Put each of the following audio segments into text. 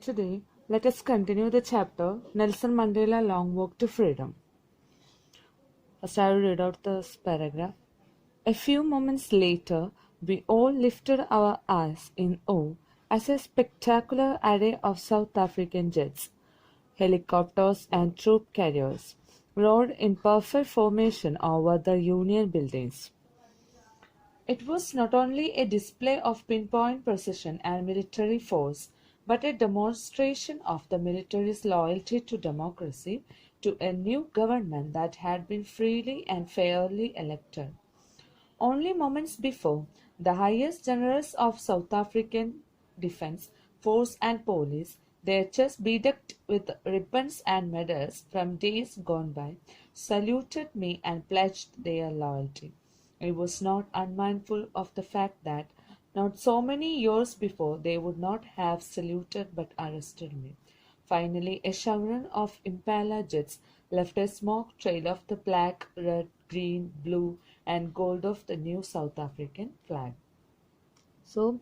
Today, let us continue the chapter Nelson Mandela Long Walk to Freedom. First, I will read out this paragraph. A few moments later, we all lifted our eyes in awe as a spectacular array of South African jets, helicopters, and troop carriers roared in perfect formation over the Union buildings. It was not only a display of pinpoint precision and military force, but a demonstration of the military's loyalty to democracy, to a new government that had been freely and fairly elected. Only moments before, the highest generals of South African Defence Force and Police, their chests bedecked with ribbons and medals from days gone by, saluted me and pledged their loyalty. I was not unmindful of the fact that not so many years before they would not have saluted but arrested me. Finally, a chevron of Impala jets left a smoke trail of the black, red, green, blue, and gold of the new South African flag. So,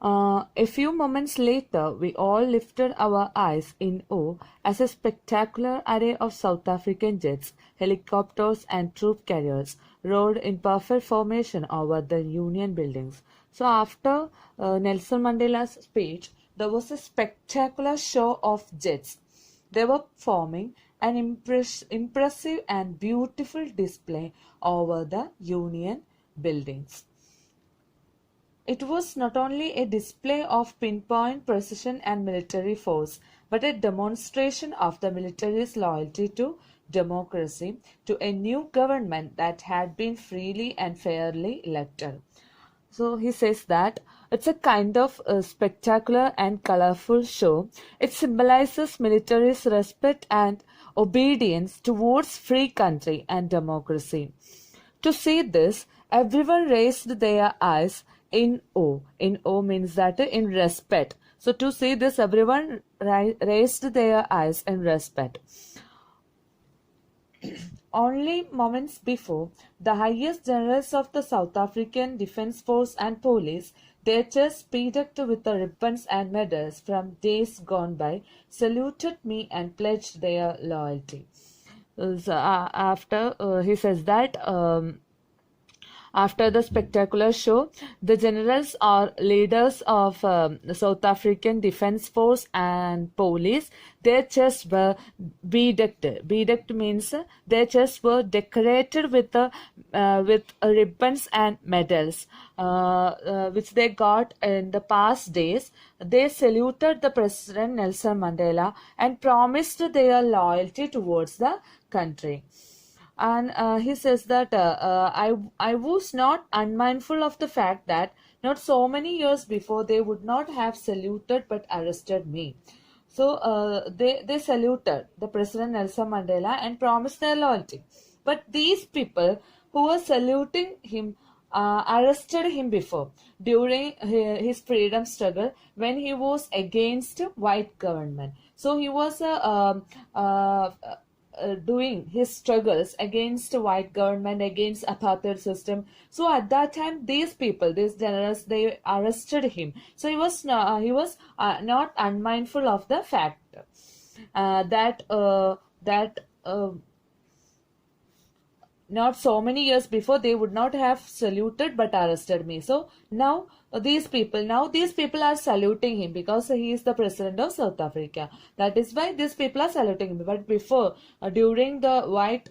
a few moments later, we all lifted our eyes in awe as a spectacular array of South African jets, helicopters, and troop carriers roared in perfect formation over the Union buildings. So, after Nelson Mandela's speech, there was a spectacular show of jets. They were forming an impressive and beautiful display over the Union buildings. It was not only a display of pinpoint precision and military force, but a demonstration of the military's loyalty to democracy, to a new government that had been freely and fairly elected. So he says that it's a kind of spectacular and colorful show. It symbolizes military's respect and obedience towards free country and democracy. To see this, everyone raised their eyes in awe. In awe means that in respect. So to see this, everyone raised their eyes in respect. Only moments before, the highest generals of the South African Defence Force and Police, their chests bedecked with the ribbons and medals from days gone by, saluted me and pledged their loyalty. So, after he says that after the spectacular show, the generals or leaders of the South African Defence Force and Police, their chests were bedecked. Bedecked means their chests were decorated with ribbons and medals, which they got in the past days. They saluted the President Nelson Mandela and promised their loyalty towards the country. And he says that I was not unmindful of the fact that not so many years before they would not have saluted but arrested me. So they saluted the President Nelson Mandela and promised their loyalty. But these people who were saluting him arrested him before during his freedom struggle when he was against white government. So he was doing his struggles against white government, against apartheid system. So at that time, these people, these generals, they arrested him. So he was not unmindful of the fact that not so many years before they would not have saluted but arrested me. So now these people are saluting him because he is the president of South Africa. That is why these people are saluting him. But before, during the white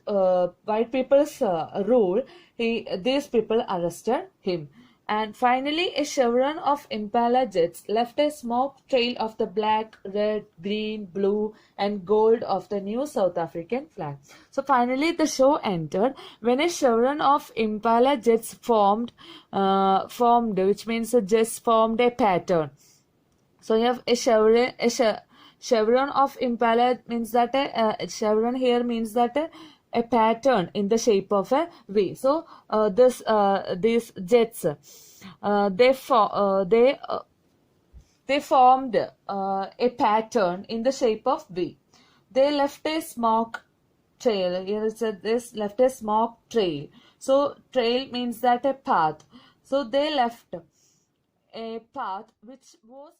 people's rule, these people arrested him. And finally, a chevron of Impala jets left a smoke trail of the black, red, green, blue, and gold of the new South African flag. So finally, the show ended when a chevron of Impala jets formed, which means the jets formed a pattern. So you have a chevron of Impala means that a chevron here means that a pattern in the shape of a V. So these jets they formed a pattern in the shape of V. They left a smoke trail. Here it said this left a smoke trail. So trail means that a path. So they left a path which was